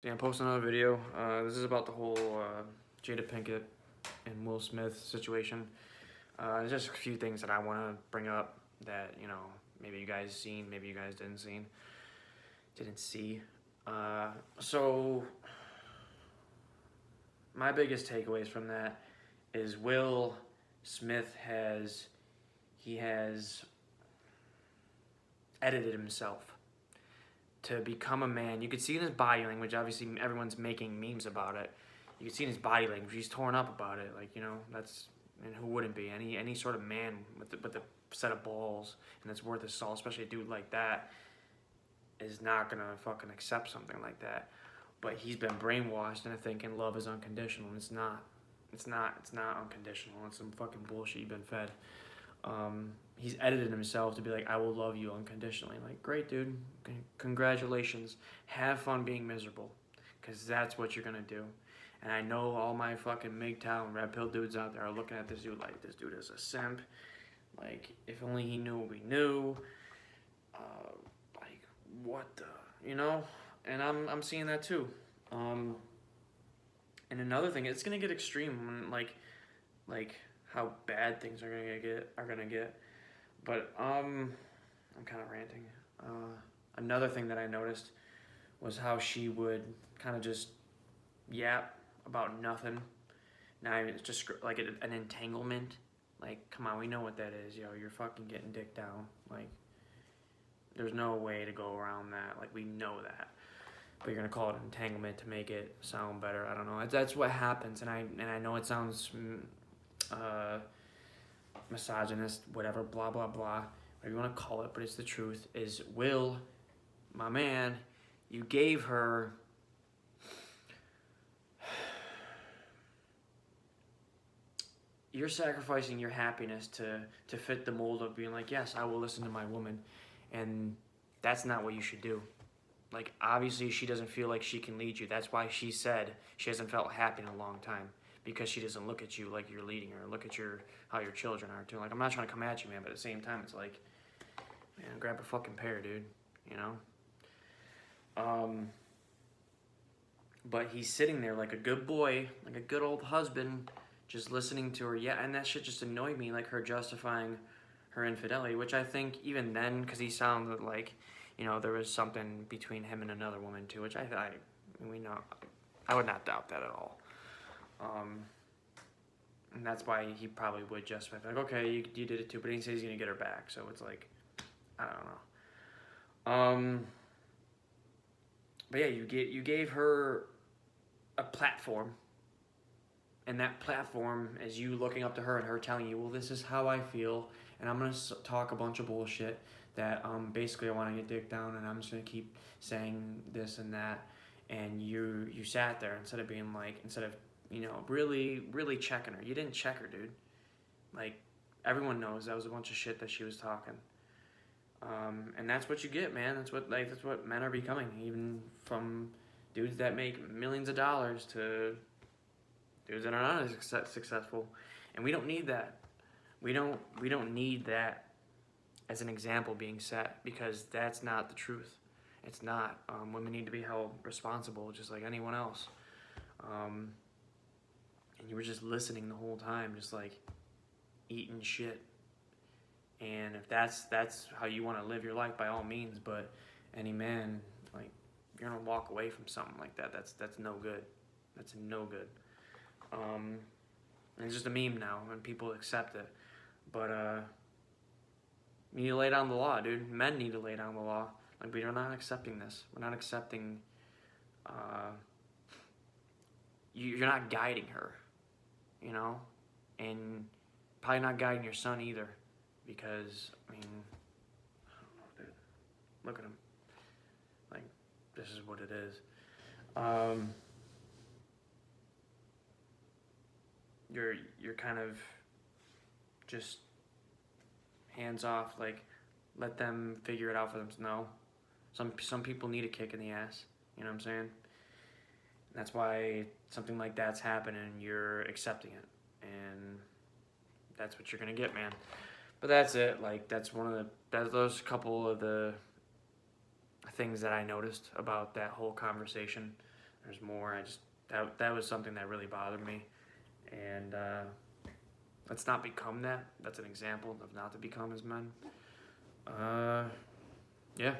Yeah, I'm posting another video. This is about the whole Jada Pinkett and Will Smith situation. There's just a few things that I want to bring up that maybe you guys seen, maybe you guys didn't see. So my biggest takeaways from that is Will Smith has edited himself to become a man. You could see in his body language. Obviously, everyone's making memes about it. You can see in his body language. He's torn up about it. That's, and who wouldn't be? Any sort of man with a set of balls and that's worth his salt, especially a dude like that, is not gonna fucking accept something like that. But he's been brainwashed into thinking love is unconditional, and it's not. It's not. It's not unconditional. It's some fucking bullshit you've been fed. He's edited himself to be like, I will love you unconditionally. Like, great, dude. Congratulations. Have fun being miserable, because that's what you're going to do. And I know all my fucking MGTOW red pill dudes out there are looking at this dude like, this dude is a simp. Like, if only he knew what we knew. Like, what the, And I'm seeing that too. And another thing, it's going to get extreme when, like how bad things are gonna get. But I'm kind of ranting. Another thing that I noticed was how she would kind of just yap about nothing. Now it's just like an entanglement. Like, come on, we know what that is, yo. You're fucking getting dick down. Like, there's no way to go around that. Like, we know that. But you're gonna call it entanglement to make it sound better. I don't know. That's what happens, and I know it sounds misogynist, whatever, blah blah blah, whatever you want to call it, but it's the truth. Is Will, my man, you gave her you're sacrificing your happiness to fit the mold of being like, yes, I will listen to my woman, and that's not what you should do. Like, obviously she doesn't feel like she can lead you. That's why she said she hasn't felt happy in a long time, because she doesn't look at you like you're leading her. Look at how your children are too. Like, I'm not trying to come at you, man, but at the same time, it's like, man, grab a fucking pair, dude. You know. But he's sitting there like a good boy, like a good old husband, just listening to her. Yeah, and that shit just annoyed me, like her justifying her infidelity, which I think even then, because he sounded like, there was something between him and another woman too, which we know, I would not doubt that at all. And that's why he probably would justify, like, okay, you did it too, but he said he's gonna get her back, so it's like, I don't know. But yeah, you gave her a platform, and that platform is you looking up to her and her telling you, well, this is how I feel, and I'm gonna talk a bunch of bullshit that basically I want to get dick down, and I'm just gonna keep saying this and that, and you sat there instead of really really checking her. You didn't check her, dude. Like, everyone knows that was a bunch of shit that she was talking. And that's what you get, man. That's what men are becoming, even from dudes that make millions of dollars to dudes that are not as successful. And we don't need that. We don't need that as an example being set, because that's not the truth. It's not. Women need to be held responsible just like anyone else. And you were just listening the whole time, just like eating shit. And if that's how you want to live your life, by all means. But any man, like, you're gonna walk away from something like that. That's no good. That's no good. And it's just a meme now, and people accept it. But you need to lay down the law, dude. Men need to lay down the law. Like, we are not accepting this. We're not accepting. You're not guiding her, and probably not guiding your son either, because I mean, I don't know, dude. Look at him. Like, this is what it is. You're kind of just hands off. Like, let them figure it out for themselves. No, some people need a kick in the ass. You know what I'm saying? That's why something like that's happening. You're accepting it, and that's what you're gonna get, man. But that's it. Like, that's those couple of the things that I noticed about that whole conversation. There's more. That was something that really bothered me, and let's not become that. That's an example of not to become as men. Yeah.